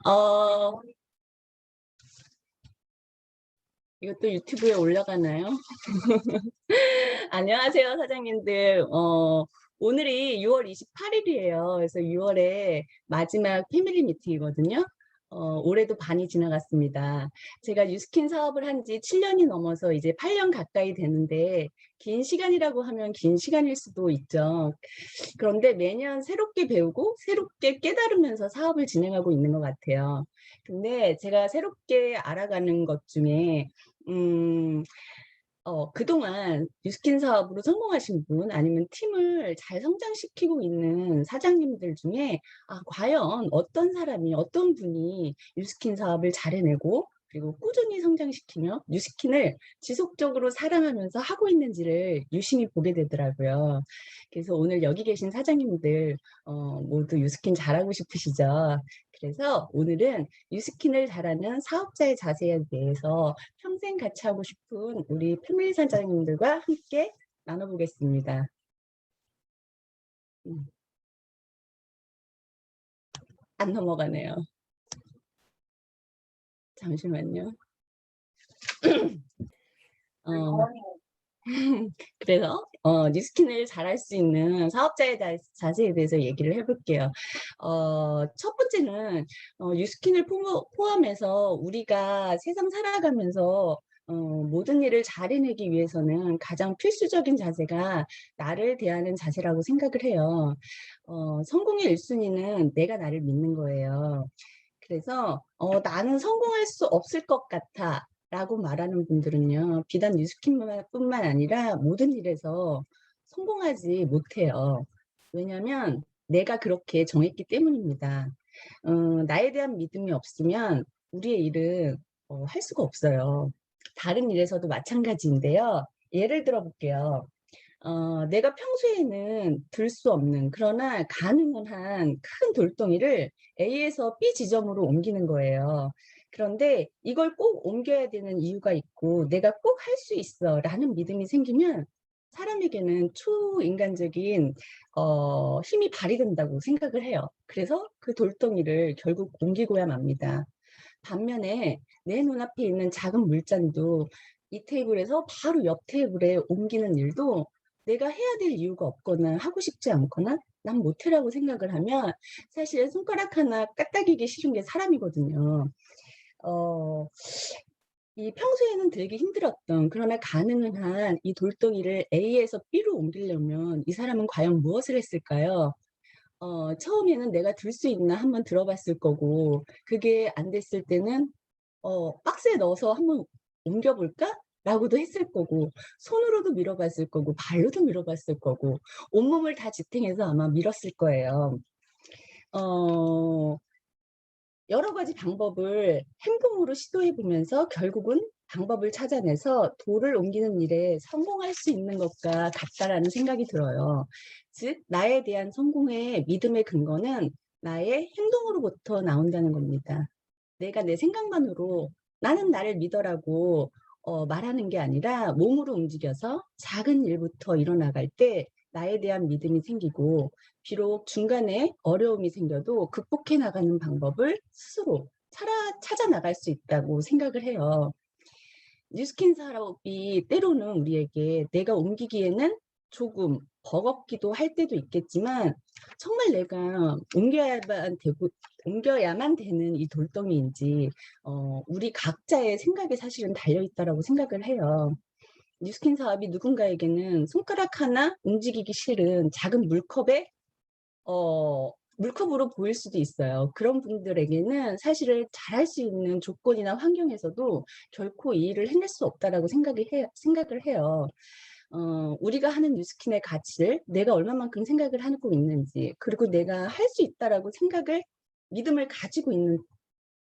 어, 이것도 유튜브에 올라가나요? 안녕하세요, 사장님들. 오늘이 6월 28일이에요. 그래서 6월에 마지막 패밀리 미팅이거든요. 올해도 반이 지나갔습니다. 제가 뉴스킨 사업을 한 지 7년이 넘어서 이제 8년 가까이 되는데, 긴 시간이라고 하면 긴 시간일 수도 있죠. 그런데 매년 새롭게 배우고 새롭게 깨달으면서 사업을 진행하고 있는 것 같아요. 근데 제가 새롭게 알아가는 것 중에 음, 그동안 뉴스킨 사업으로 성공하신 분 아니면 팀을 잘 성장시키고 있는 사장님들 중에 과연 어떤 사람이 어떤 분이 뉴스킨 사업을 잘 해내고 그리고 꾸준히 성장시키며 뉴스킨을 지속적으로 사랑하면서 하고 있는지를 유심히 보게 되더라고요. 그래서 오늘 여기 계신 사장님들 모두 뉴스킨 잘하고 싶으시죠? 그래서 오늘은 뉴스킨을 잘하는 사업자의 자세에 대해서 평생 같이 하고 싶은 우리 패밀리 사장님들과 함께 나눠보겠습니다. 음, 안 넘어가네요. 잠시만요. 어, 그래서 뉴스킨을 잘할 수 있는 사업자의 자세에 대해서 얘기를 해볼게요. 첫 번째는 뉴스킨을 포함해서 우리가 세상 살아가면서 모든 일을 잘 해내기 위해서는 가장 필수적인 자세가 나를 대하는 자세라고 생각을 해요. 성공의 1순위는 내가 나를 믿는 거예요. 그래서 나는 성공할 수 없을 것 같아 라고 말하는 분들은요, 비단 뉴스킨뿐만 아니라 모든 일에서 성공하지 못해요. 왜냐하면 내가 그렇게 정했기 때문입니다. 나에 대한 믿음이 없으면 우리의 일은 할 수가 없어요. 다른 일에서도 마찬가지인데요. 예를 들어 볼게요. 내가 평소에는 들 수 없는 그러나 가능은 한 큰 돌덩이를 A에서 B 지점으로 옮기는 거예요. 그런데 이걸 꼭 옮겨야 되는 이유가 있고 내가 꼭 할 수 있어 라는 믿음이 생기면 사람에게는 초인간적인 힘이 발휘된다고 생각을 해요. 그래서 그 돌덩이를 결국 옮기고야 맙니다. 반면에 내 눈앞에 있는 작은 물잔도 이 테이블에서 바로 옆 테이블에 옮기는 일도 내가 해야 될 이유가 없거나 하고 싶지 않거나 난 못해라고 생각을 하면 사실 손가락 하나 까딱이기 싫은 게 사람이거든요. 어, 이 평소에는 되게 힘들었던 그러나 가능은 한 이 돌덩이를 A에서 B로 옮기려면 이 사람은 과연 무엇을 했을까요? 처음에는 내가 들 수 있나 한번 들어봤을 거고 그게 안 됐을 때는 박스에 넣어서 한번 옮겨볼까? 라고도 했을 거고 손으로도 밀어봤을 거고 발로도 밀어봤을 거고 온몸을 다 지탱해서 아마 밀었을 거예요. 어, 여러 가지 방법을 행동으로 시도해 보면서 결국은 방법을 찾아내서 돌을 옮기는 일에 성공할 수 있는 것과 같다라는 생각이 들어요. 즉, 나에 대한 성공의 믿음의 근거는 나의 행동으로부터 나온다는 겁니다. 내가 내 생각만으로 나는 나를 믿어라고 말하는 게 아니라 몸으로 움직여서 작은 일부터 일어나갈 때 나에 대한 믿음이 생기고 비록 중간에 어려움이 생겨도 극복해 나가는 방법을 스스로 찾아 나갈 수 있다고 생각을 해요. 뉴스킨 사업이 때로는 우리에게 내가 옮기기에는 조금 버겁기도 할 때도 있겠지만 정말 내가 옮겨야만 되는 이 돌덩이인지 우리 각자의 생각에 사실은 달려있다라고 생각을 해요. 뉴스킨 사업이 누군가에게는 손가락 하나 움직이기 싫은 작은 물컵으로 보일 수도 있어요. 그런 분들에게는 사실은 잘할 수 있는 조건이나 환경에서도 결코 이 일을 해낼 수 없다라고 생각을 해요. 우리가 하는 뉴스킨의 가치를 내가 얼마만큼 생각을 하고 있는지, 그리고 내가 할 수 있다라고 믿음을 가지고 있는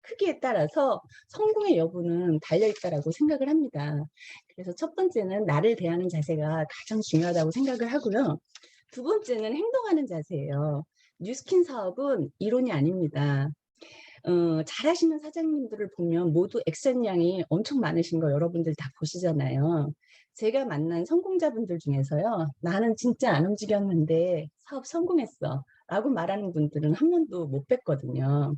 크기에 따라서 성공의 여부는 달려있다라고 생각을 합니다. 그래서 첫 번째는 나를 대하는 자세가 가장 중요하다고 생각을 하고요. 두 번째는 행동하는 자세예요. 뉴스킨 사업은 이론이 아닙니다. 잘하시는 사장님들을 보면 모두 액션량이 엄청 많으신 거 여러분들 다 보시잖아요. 제가 만난 성공자분들 중에서요. 나는 진짜 안 움직였는데 사업 성공했어 라고 말하는 분들은 한 번도 못 뵀거든요.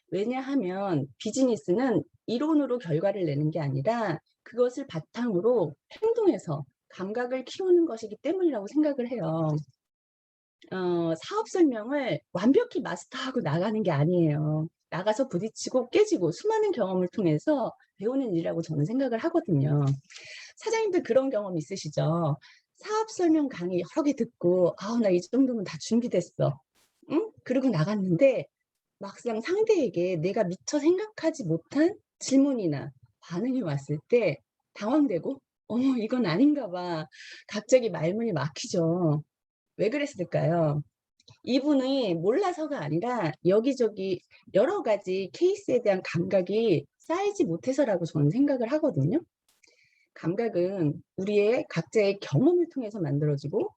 왜냐하면 비즈니스는 이론으로 결과를 내는 게 아니라 그것을 바탕으로 행동해서 감각을 키우는 것이기 때문이라고 생각을 해요. 사업 설명을 완벽히 마스터하고 나가는 게 아니에요. 나가서 부딪히고 깨지고 수많은 경험을 통해서 배우는 일이라고 저는 생각을 하거든요. 사장님들 그런 경험 있으시죠? 사업 설명 강의 여러 개 듣고 '아 나 이 정도면 다 준비됐어.' 응? 그러고 나갔는데 막상 상대에게 내가 미처 생각하지 못한 질문이나 반응이 왔을 때 당황되고 '어머 이건 아닌가 봐.' 갑자기 말문이 막히죠. 왜 그랬을까요? 이분이 몰라서가 아니라 여기저기 여러 가지 케이스에 대한 감각이 쌓이지 못해서라고 저는 생각을 하거든요. 감각은 우리의 각자의 경험을 통해서 만들어지고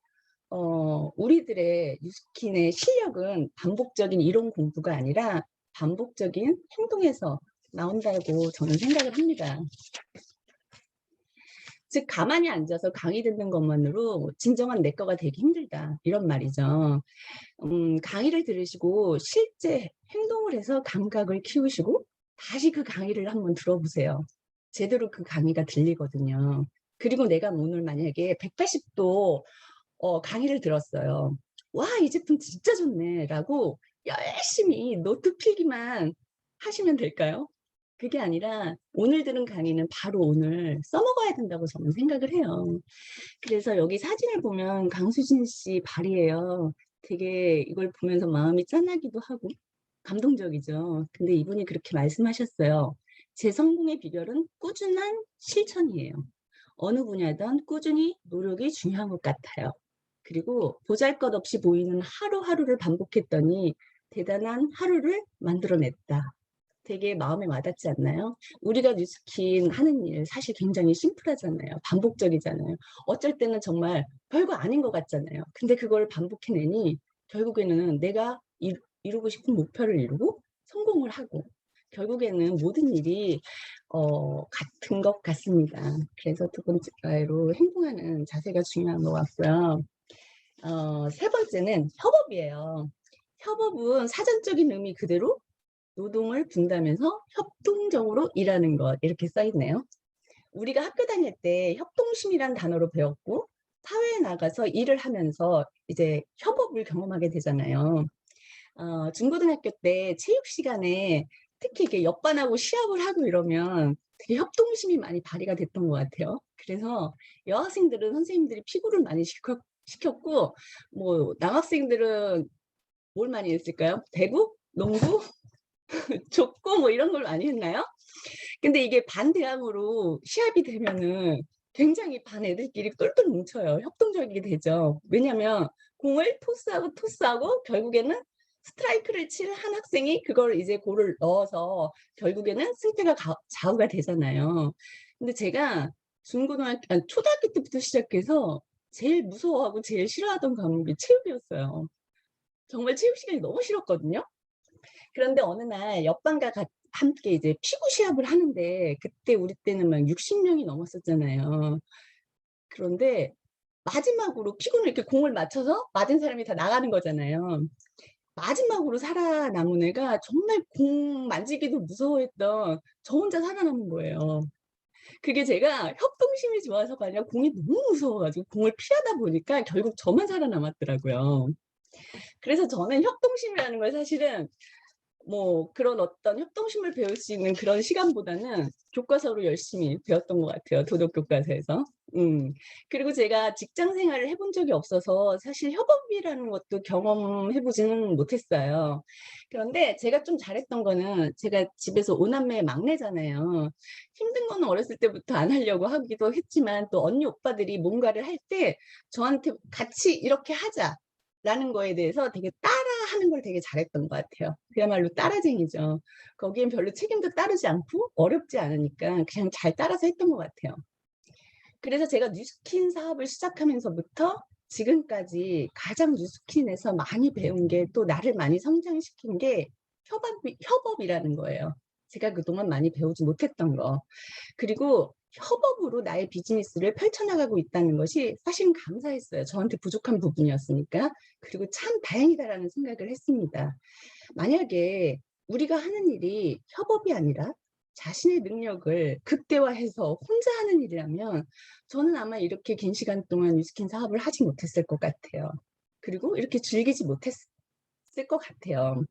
우리들의 뉴스킨의 실력은 반복적인 이론 공부가 아니라 반복적인 행동에서 나온다고 저는 생각을 합니다. 즉 가만히 앉아서 강의 듣는 것만으로 진정한 내 거가 되기 힘들다 이런 말이죠. 강의를 들으시고 실제 행동을 해서 감각을 키우시고 다시 그 강의를 한번 들어보세요. 제대로 그 강의가 들리거든요. 그리고 내가 오늘 만약에 180도 강의를 들었어요. '와 이 제품 진짜 좋네.'라고 열심히 노트 필기만 하시면 될까요? 그게 아니라 오늘 들은 강의는 바로 오늘 써먹어야 된다고 저는 생각을 해요. 그래서 여기 사진을 보면 강수진 씨 발이에요. 되게 이걸 보면서 마음이 짠하기도 하고 감동적이죠. 근데 이분이 그렇게 말씀하셨어요. "제 성공의 비결은 꾸준한 실천이에요. 어느 분야든 꾸준히 노력이 중요한 것 같아요. 그리고 보잘것없이 보이는 하루하루를 반복했더니 대단한 하루를 만들어냈다." 되게 마음에 와닿지 않나요? 우리가 뉴스킨 하는 일 사실 굉장히 심플하잖아요. 반복적이잖아요. 어쩔 때는 정말 별거 아닌 것 같잖아요. 근데 그걸 반복해내니 결국에는 내가 이루고 싶은 목표를 이루고 성공을 하고 결국에는 모든 일이 같은 것 같습니다. 그래서 두 번째로 행동하는 자세가 중요한 것 같고요. 세 번째는 협업이에요. 협업은 사전적인 의미 그대로 노동을 분담해서 협동적으로 일하는 것 이렇게 써 있네요. 우리가 학교 다닐 때 협동심이란 단어로 배웠고 사회에 나가서 일을 하면서 이제 협업을 경험하게 되잖아요. 중고등학교 때 체육 시간에 특히 이렇게 옆반하고 시합을 하고 이러면 되게 협동심이 많이 발휘가 됐던 것 같아요. 그래서 여학생들은 선생님들이 피구를 많이 시켰고 뭐 남학생들은 뭘 많이 했을까요? 배구? 농구? 족구 뭐 이런 걸 많이 했나요? 근데 이게 반 대항으로 시합이 되면은 굉장히 반 애들끼리 똘똘 뭉쳐요. 협동적이게 되죠. 왜냐면 공을 토스하고 결국에는 스트라이크를 칠 한 학생이 그걸 이제 골을 넣어서 결국에는 승패가 좌우가 되잖아요. 근데 제가 초등학교 때부터 시작해서 제일 무서워하고 제일 싫어하던 과목이 체육이었어요. 정말 체육 시간이 너무 싫었거든요. 그런데 어느 날 옆반과 함께 이제 피구 시합을 하는데 그때 우리 때는 막 60 명이 넘었었잖아요. 그런데 마지막으로 피구는 이렇게 공을 맞춰서 맞은 사람이 다 나가는 거잖아요. 마지막으로 살아남은 애가 정말 공 만지기도 무서워했던 저 혼자 살아남은 거예요. 그게 제가 협동심이 좋아서가 아니라 공이 너무 무서워 가지고 공을 피하다 보니까 결국 저만 살아남았더라고요. 그래서 저는 협동심이라는 걸 사실은 뭐 그런 어떤 협동심을 배울 수 있는 그런 시간보다는 교과서로 열심히 배웠던 것 같아요, 도덕 교과서에서. 그리고 제가 직장 생활을 해본 적이 없어서 사실 협업이라는 것도 경험해 보지는 못했어요. 그런데 제가 좀 잘했던 거는 제가 집에서 5 남매의 막내잖아요. 힘든 거는 어렸을 때부터 안 하려고 하기도 했지만 또 언니 오빠들이 뭔가를 할 때 저한테 "같이 이렇게 하자."라는 거에 대해서 되게 따라하는 걸 되게 잘했던 것 같아요. 그야말로 따라쟁이죠. 거기엔 별로 책임도 따르지 않고 어렵지 않으니까 그냥 잘 따라서 했던 것 같아요. 그래서 제가 뉴스킨 사업을 시작하면서부터 지금까지 가장 뉴스킨에서 많이 배운 게 또 나를 많이 성장시킨 게 협업이라는 거예요. 제가 그동안 많이 배우지 못했던 거. 그리고 협업으로 나의 비즈니스를 펼쳐나가고 있다는 것이 사실은 감사했어요. 저한테 부족한 부분이었으니까. 그리고 '참 다행이다.'라는 생각을 했습니다. 만약에 우리가 하는 일이 협업이 아니라 자신의 능력을 극대화해서 혼자 하는 일이라면 저는 아마 이렇게 긴 시간 동안 뉴스킨 사업을 하지 못했을 것 같아요. 그리고 이렇게 즐기지 못했을 것 같아요.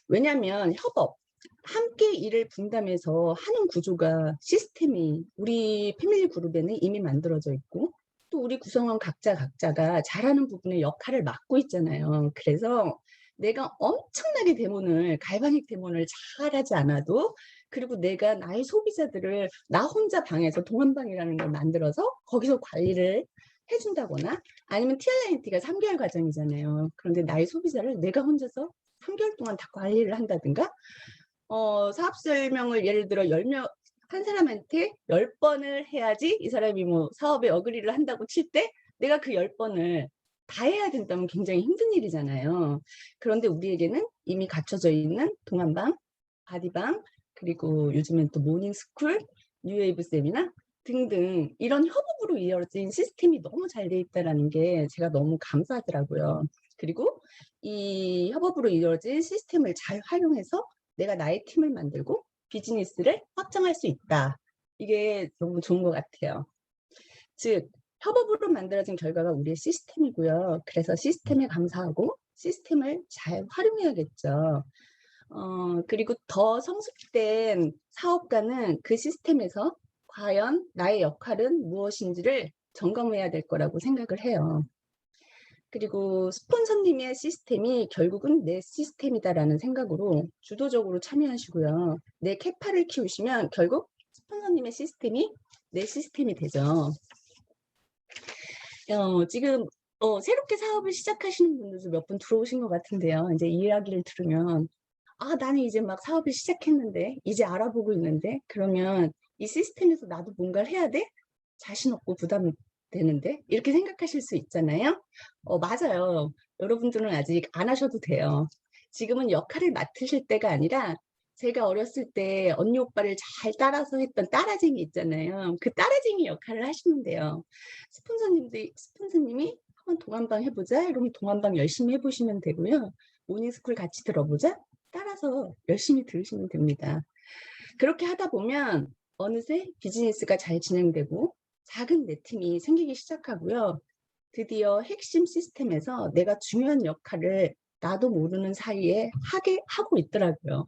왜냐하면 협업, 함께 일을 분담해서 하는 구조가 시스템이 우리 패밀리 그룹에는 이미 만들어져 있고 또 우리 구성원 각자가 잘하는 부분의 역할을 맡고 있잖아요. 그래서 내가 엄청나게 갈바닉 데모를 잘하지 않아도 그리고 내가 나의 소비자들을 나 혼자 방에서 동안방이라는 걸 만들어서 거기서 관리를 해준다거나 아니면 TRINT가 3개월 과정이잖아요. 그런데 나의 소비자를 내가 혼자서 3개월 동안 다 관리를 한다든가 사업 설명을 예를 들어 10명 한 사람한테 10번을 해야지 이 사람이 뭐 사업에 어그리를 한다고 칠 때 내가 그 10번을 다 해야 된다면 굉장히 힘든 일이잖아요. 그런데 우리에게는 이미 갖춰져 있는 동안방, 바디방, 그리고 요즘엔 또 모닝스쿨, 뉴웨이브 세미나 등등 이런 협업으로 이어진 시스템이 너무 잘 돼 있다는 게 제가 너무 감사하더라고요. 그리고 이 협업으로 이루어진 시스템을 잘 활용해서 내가 나의 팀을 만들고 비즈니스를 확장할 수 있다. 이게 너무 좋은 것 같아요. 즉 협업으로 만들어진 결과가 우리의 시스템이고요. 그래서 시스템에 감사하고 시스템을 잘 활용해야겠죠. 그리고 더 성숙된 사업가는 그 시스템에서 과연 나의 역할은 무엇인지를 점검해야 될 거라고 생각을 해요. 그리고 스폰서님의 시스템이 결국은 내 시스템이다라는 생각으로 주도적으로 참여하시고요. 내 캐파를 키우시면 결국 스폰서님의 시스템이 내 시스템이 되죠. 지금 새롭게 사업을 시작하시는 분들도 몇 분 들어오신 것 같은데요. 이제 이 이야기를 들으면 나는 이제 막 사업을 시작했는데 이제 알아보고 있는데 그러면 이 시스템에서 나도 뭔가를 해야 돼? 자신 없고 부담이 되는데 이렇게 생각하실 수 있잖아요. 맞아요. 여러분들은 아직 안 하셔도 돼요. 지금은 역할을 맡으실 때가 아니라 제가 어렸을 때 언니 오빠를 잘 따라서 했던 따라쟁이 있잖아요. 그 따라쟁이 역할을 하시면 돼요. 스폰서님이 한번 동안방 해보자. 이러면 동안방 열심히 해보시면 되고요. 모닝스쿨 같이 들어보자. 따라서 열심히 들으시면 됩니다. 그렇게 하다 보면 어느새 비즈니스가 잘 진행되고 작은 내 팀이 생기기 시작하고요. 드디어 핵심 시스템에서 내가 중요한 역할을 나도 모르는 사이에 하고 있더라고요.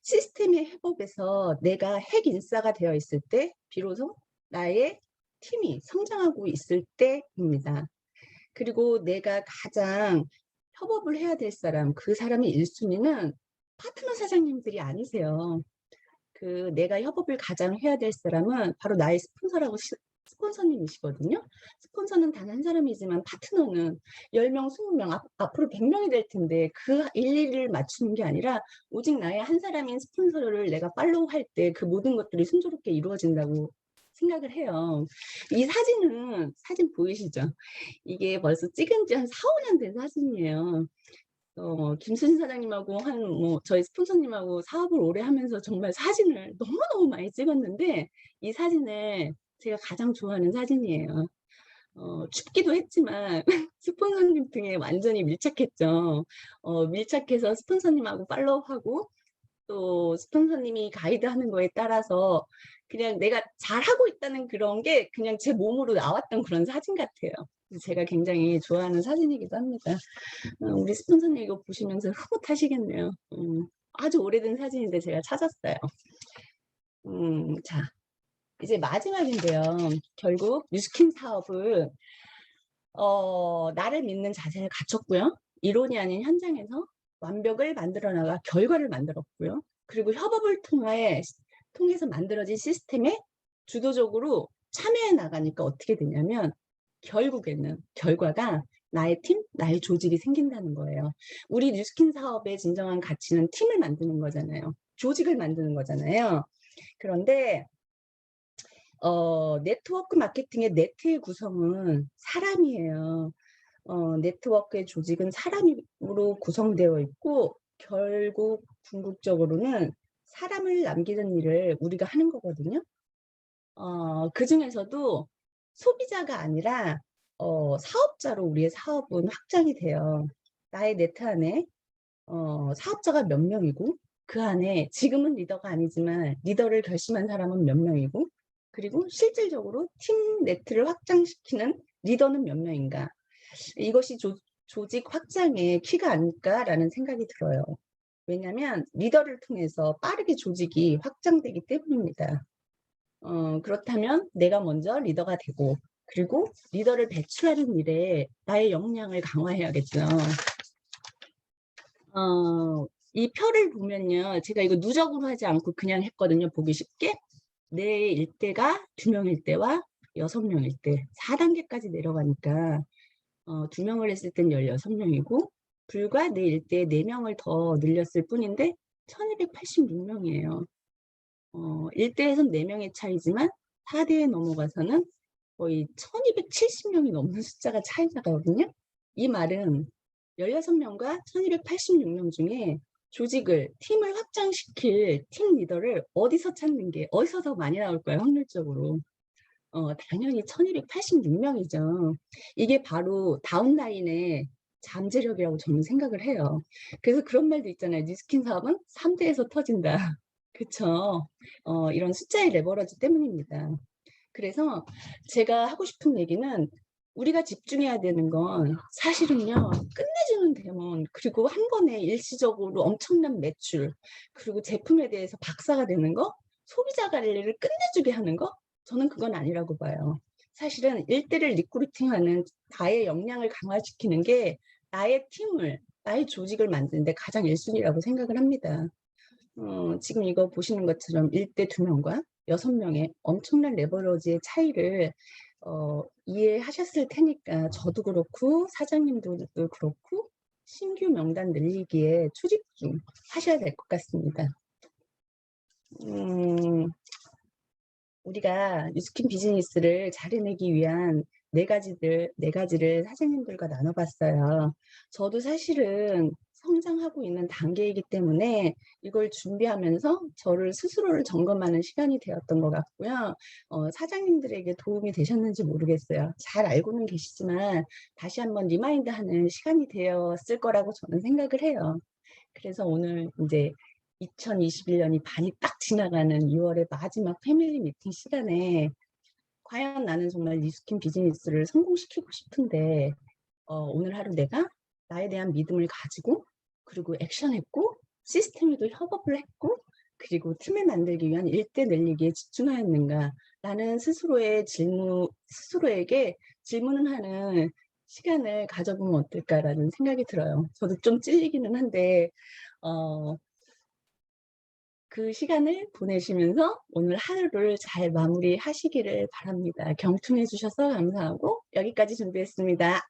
시스템의 협업에서 내가 핵인싸가 되어 있을 때 비로소 나의 팀이 성장하고 있을 때입니다. 그리고 내가 가장 협업을 해야 될 사람, 그 사람의 1순위는 파트너 사장님들이 아니세요. 내가 협업을 가장 해야 될 사람은 바로 나의 스폰서님이시거든요. 스폰서는 단 한 사람이지만 파트너는 10명, 20명, 앞으로 100명이 될 텐데 그 일일을 맞추는 게 아니라 오직 나의 한 사람인 스폰서를 내가 팔로우 할 때 그 모든 것들이 순조롭게 이루어진다고 생각을 해요. 이 사진 보이시죠? 이게 벌써 찍은 지 한 4, 5년 된 사진이에요. 김수진 사장님하고 저희 스폰서님하고 사업을 오래 하면서 정말 사진을 너무너무 많이 찍었는데 이 사진을 제가 가장 좋아하는 사진이에요. 춥기도 했지만 스폰서님 등에 완전히 밀착했죠. 밀착해서 스폰서님하고 팔로우하고 또 스폰서님이 가이드하는 거에 따라서 그냥 내가 잘하고 있다는 그런 게 그냥 제 몸으로 나왔던 그런 사진 같아요. 제가 굉장히 좋아하는 사진이기도 합니다. 우리 스폰서님 이거 보시면서 흐뭇하시겠네요. 아주 오래된 사진인데 제가 찾았어요. 자, 이제 마지막인데요. 결국 뉴스킨 사업은 나를 믿는 자세를 갖췄고요. 이론이 아닌 현장에서 완벽을 만들어 나가 결과를 만들었고요. 그리고 협업을 통해서 만들어진 시스템에 주도적으로 참여해 나가니까 어떻게 되냐면 결국에는 결과가 나의 팀, 나의 조직이 생긴다는 거예요. 우리 뉴스킨 사업의 진정한 가치는 팀을 만드는 거잖아요. 조직을 만드는 거잖아요. 그런데 네트워크 마케팅의 네트의 구성은 사람이에요. 네트워크의 조직은 사람으로 구성되어 있고 결국 궁극적으로는 사람을 남기는 일을 우리가 하는 거거든요. 그 중에서도 소비자가 아니라 사업자로 우리의 사업은 확장이 돼요. 나의 네트 안에 사업자가 몇 명이고, 그 안에 지금은 리더가 아니지만 리더를 결심한 사람은 몇 명이고, 그리고 실질적으로 팀 네트를 확장시키는 리더는 몇 명인가. 이것이 조직 확장의 키가 아닐까라는 생각이 들어요. 왜냐하면 리더를 통해서 빠르게 조직이 확장되기 때문입니다. 그렇다면 내가 먼저 리더가 되고, 그리고 리더를 배출하는 일에 나의 역량을 강화해야겠죠. 이 표를 보면요. 제가 이거 누적으로 하지 않고 그냥 했거든요. 보기 쉽게. 내 일대가 2명일 때와 6명일 때 4단계까지 내려가니까 2명을 했을 땐 16명이고 불과 내 일대에 4명을 더 늘렸을 뿐인데 1286명이에요. 1대에선 4명의 차이지만 4대에 넘어가서는 거의 1270명이 넘는 숫자가 차이 나거든요. 이 말은 16명과 1286명 중에 조직을, 팀을 확장시킬 팀 리더를 어디서 찾는 게, 어디서 더 많이 나올까요, 확률적으로? 당연히 1286명이죠. 이게 바로 다운라인의 잠재력이라고 저는 생각을 해요. 그래서 그런 말도 있잖아요. 뉴스킨 사업은 3대에서 터진다. 그쵸? 이런 숫자의 레버러지 때문입니다. 그래서 제가 하고 싶은 얘기는 우리가 집중해야 되는 건 사실은요, 끝내주는 데몬, 그리고 한 번에 일시적으로 엄청난 매출, 그리고 제품에 대해서 박사가 되는 거, 소비자 관리를 끝내주게 하는 거, 저는 그건 아니라고 봐요. 사실은 일대를 리크루팅하는 나의 역량을 강화시키는 게 나의 팀을, 나의 조직을 만드는 데 가장 1순위라고 생각을 합니다. 지금 이거 보시는 것처럼 1대 2명과 6명의 엄청난 레버러지의 차이를 이해하셨을 테니까 저도 그렇고 사장님들도 그렇고 신규 명단 늘리기에 초집중 하셔야 될 것 같습니다. 우리가 뉴스킨 비즈니스를 잘 해내기 위한 네 가지를 사장님들과 나눠봤어요. 저도 사실은 성장하고 있는 단계이기 때문에 이걸 준비하면서 저를 스스로를 점검하는 시간이 되었던 것 같고요. 사장님들에게 도움이 되셨는지 모르겠어요. 잘 알고는 계시지만 다시 한번 리마인드하는 시간이 되었을 거라고 저는 생각을 해요. 그래서 오늘 이제 2021년이 반이 딱 지나가는 6월의 마지막 패밀리 미팅 시간에 과연 나는 정말 뉴스킨 비즈니스를 성공시키고 싶은데 오늘 하루 내가 나에 대한 믿음을 가지고 그리고 액션했고 시스템에도 협업을 했고 그리고 팀을 만들기 위한 일대 늘리기에 집중하였는가. 나는 스스로에게 질문을 하는 시간을 가져보면 어떨까라는 생각이 들어요. 저도 좀 찔리기는 한데 그 시간을 보내시면서 오늘 하루를 잘 마무리하시기를 바랍니다. 경청해 주셔서 감사하고 여기까지 준비했습니다.